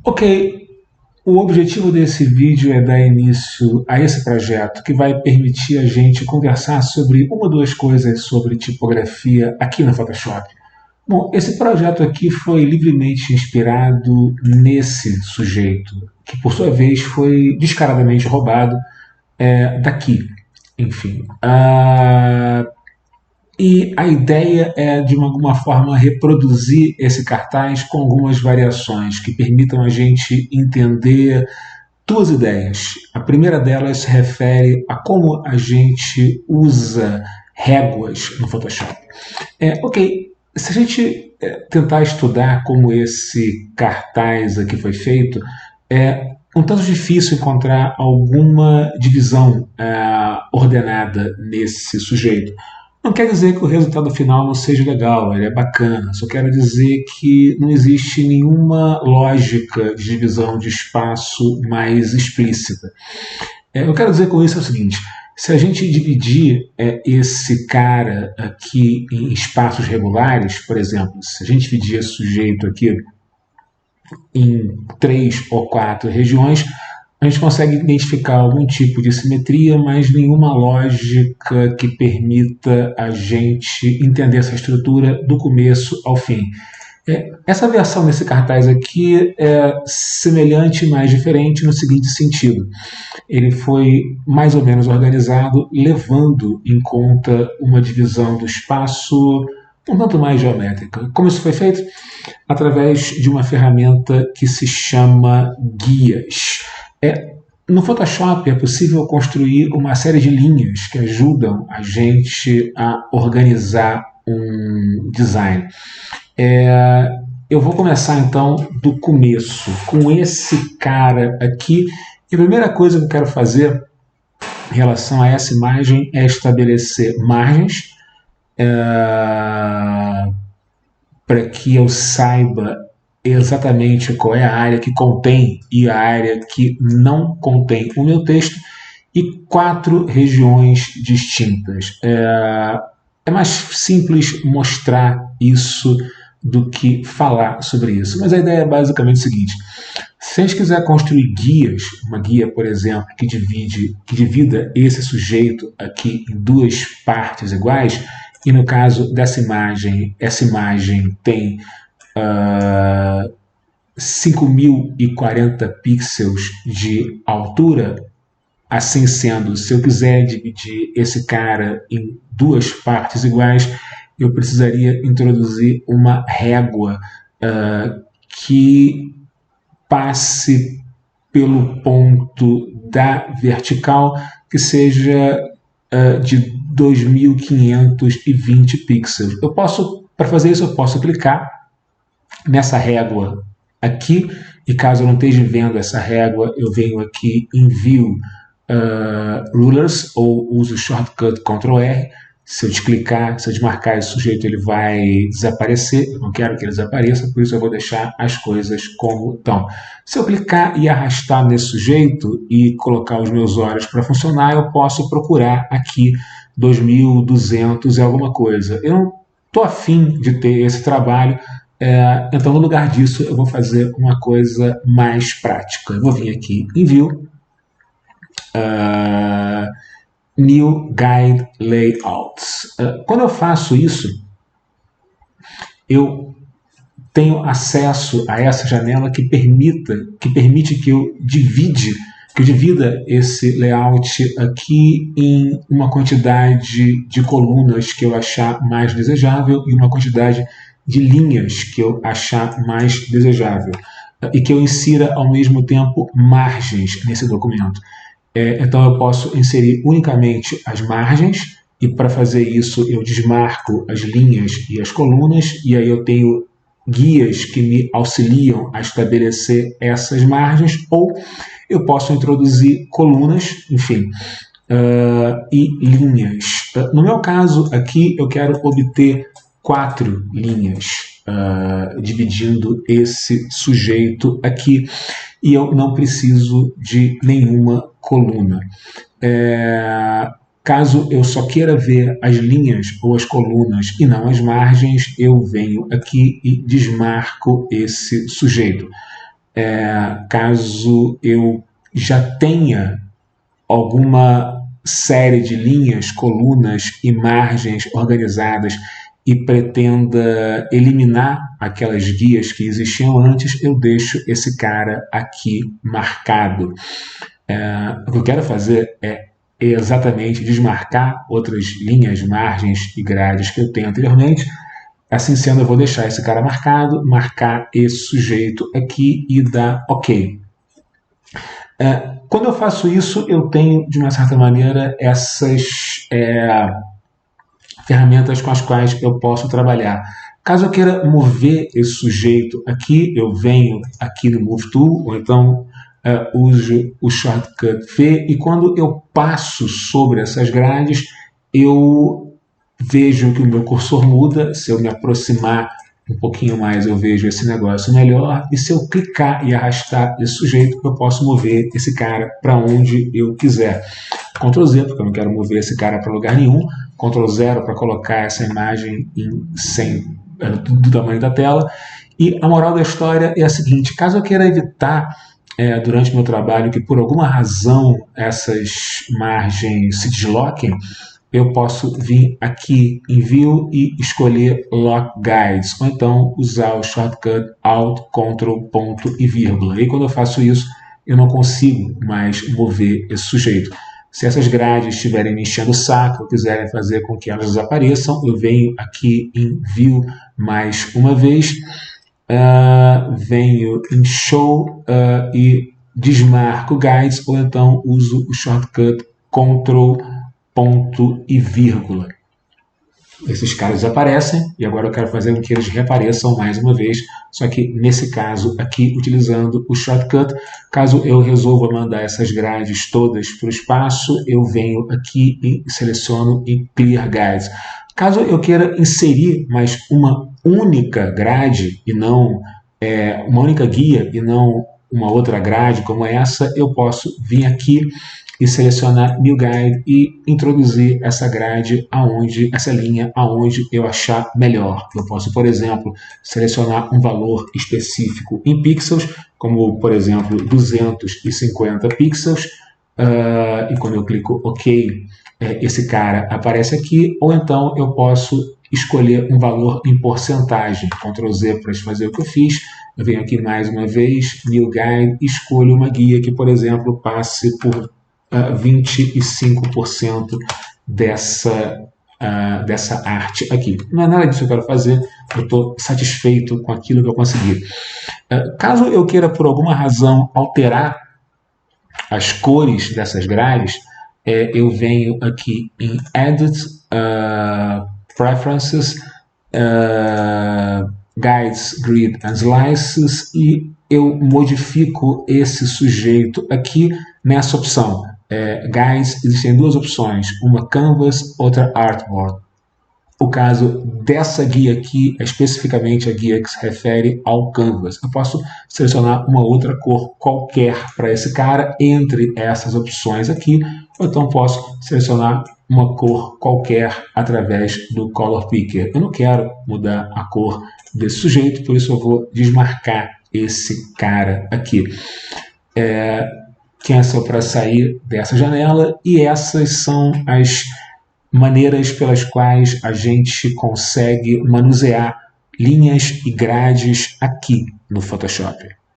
Ok, o objetivo desse vídeo é dar início a esse projeto que vai permitir a gente conversar sobre uma ou duas coisas sobre tipografia aqui no Photoshop. Bom, esse projeto aqui foi livremente inspirado nesse sujeito, que por sua vez foi descaradamente roubado daqui. Enfim, e a ideia é, de alguma forma, reproduzir esse cartaz com algumas variações que permitam a gente entender duas ideias. A primeira delas se refere a como a gente usa réguas no Photoshop. Ok, se a gente tentar estudar como esse cartaz aqui foi feito, é um tanto difícil encontrar alguma divisão ordenada nesse sujeito. Não quer dizer que o resultado final não seja legal, ele é bacana. Só quero dizer que não existe nenhuma lógica de divisão de espaço mais explícita. Eu quero dizer com isso é o seguinte: se a gente dividir esse cara aqui em espaços regulares, por exemplo, se a gente dividir esse sujeito aqui em 3 ou 4 regiões, a gente consegue identificar algum tipo de simetria, mas nenhuma lógica que permita a gente entender essa estrutura do começo ao fim. Essa versão desse cartaz aqui é semelhante, mas diferente no seguinte sentido: ele foi mais ou menos organizado, levando em conta uma divisão do espaço um tanto mais geométrica. Como isso foi feito? Através de uma ferramenta que se chama guias. No Photoshop é possível construir uma série de linhas que ajudam a gente a organizar um design. Eu vou começar então do começo, com esse cara aqui. E a primeira coisa que eu quero fazer em relação a essa imagem é estabelecer margens para que eu saiba exatamente qual é a área que contém e a área que não contém o meu texto, e 4 regiões distintas. É mais simples mostrar isso do que falar sobre isso, mas a ideia é basicamente o seguinte: se a gente quiser construir guias, uma guia, por exemplo, que divida esse sujeito aqui em 2 partes iguais, e no caso dessa imagem, essa imagem tem 5.040 pixels de altura. Assim sendo, se eu quiser dividir esse cara em 2 partes iguais, eu precisaria introduzir uma régua que passe pelo ponto da vertical, que seja de 2.520 pixels. Para fazer isso, eu posso clicar nessa régua aqui, e caso eu não esteja vendo essa régua, eu venho aqui em View Rulers, ou uso o shortcut Ctrl R. Se eu desclicar, se eu desmarcar esse sujeito, ele vai desaparecer. Eu não quero que ele desapareça, por isso eu vou deixar as coisas como estão. Se eu clicar e arrastar nesse sujeito e colocar os meus olhos para funcionar, eu posso procurar aqui 2.200 e alguma coisa. Eu não estou afim de ter esse trabalho, então no lugar disso eu vou fazer uma coisa mais prática. Eu vou vir aqui em View, New Guide Layouts. Quando eu faço isso, eu tenho acesso a essa janela que permite que eu divida esse layout aqui em uma quantidade de colunas que eu achar mais desejável e uma quantidade de linhas que eu achar mais desejável, e que eu insira ao mesmo tempo margens nesse documento. Então eu posso inserir unicamente as margens, e para fazer isso eu desmarco as linhas e as colunas, e aí eu tenho guias que me auxiliam a estabelecer essas margens, ou eu posso introduzir colunas, enfim, e linhas. No meu caso aqui eu quero obter 4 linhas dividindo esse sujeito aqui, e eu não preciso de nenhuma coluna. Caso eu só queira ver as linhas ou as colunas e não as margens, eu venho aqui e desmarco esse sujeito. caso eu já tenha alguma série de linhas, colunas e margens organizadas e pretenda eliminar aquelas guias que existiam antes, eu deixo esse cara aqui marcado. O que eu quero fazer é exatamente desmarcar outras linhas, margens e grades que eu tenho anteriormente. Assim sendo, eu vou deixar esse cara marcado, marcar esse sujeito aqui e dar OK. Quando eu faço isso, eu tenho, de uma certa maneira, essas ferramentas com as quais eu posso trabalhar. Caso eu queira mover esse sujeito aqui, eu venho aqui no Move Tool, ou então uso o shortcut V, e quando eu passo sobre essas grades, eu vejo que o meu cursor muda. Se eu me aproximar um pouquinho mais, eu vejo esse negócio melhor, e se eu clicar e arrastar esse sujeito, eu posso mover esse cara para onde eu quiser. Ctrl Z, porque eu não quero mover esse cara para lugar nenhum. Ctrl 0 para colocar essa imagem do tamanho da tela. E a moral da história é a seguinte: caso eu queira evitar durante o meu trabalho que por alguma razão essas margens se desloquem, eu posso vir aqui em View e escolher Lock Guides, ou então usar o shortcut Alt, Ctrl, ponto e vírgula. E quando eu faço isso, eu não consigo mais mover esse sujeito. Se essas grades estiverem me enchendo o saco, ou quiserem fazer com que elas desapareçam, eu venho aqui em View mais uma vez, venho em Show e desmarco Guides, ou então uso o shortcut Ctrl, ponto e vírgula. Esses caras desaparecem e agora eu quero fazer com que eles reapareçam mais uma vez, só que nesse caso aqui utilizando o shortcut. Caso eu resolva mandar essas grades todas para o espaço, eu venho aqui e seleciono em Clear Guides. Caso eu queira inserir mais uma única grade e não uma única guia e não uma outra grade como essa, eu posso vir aqui e selecionar New Guide e introduzir essa grade essa linha aonde eu achar melhor. Eu posso, por exemplo, selecionar um valor específico em pixels, como, por exemplo, 250 pixels, e quando eu clico OK, esse cara aparece aqui, ou então eu posso escolher um valor em porcentagem. Ctrl Z para fazer o que eu fiz. Eu venho aqui mais uma vez, New Guide, escolho uma guia que, por exemplo, passe por 25% dessa arte aqui. Não é nada disso que eu quero fazer, eu estou satisfeito com aquilo que eu consegui. Caso eu queira, por alguma razão, alterar as cores dessas grades, eu venho aqui em Edit, Preferences, Guides, Grid and Slices, e eu modifico esse sujeito aqui nessa opção. Guides, existem duas opções, uma Canvas, outra Artboard. O caso dessa guia aqui é especificamente a guia que se refere ao Canvas. Eu posso selecionar uma outra cor qualquer para esse cara entre essas opções aqui, ou então posso selecionar uma cor qualquer através do Color Picker. Eu não quero mudar a cor desse sujeito, por isso eu vou desmarcar esse cara aqui. Cancel para sair dessa janela, e essas são as maneiras pelas quais a gente consegue manusear linhas e grades aqui no Photoshop.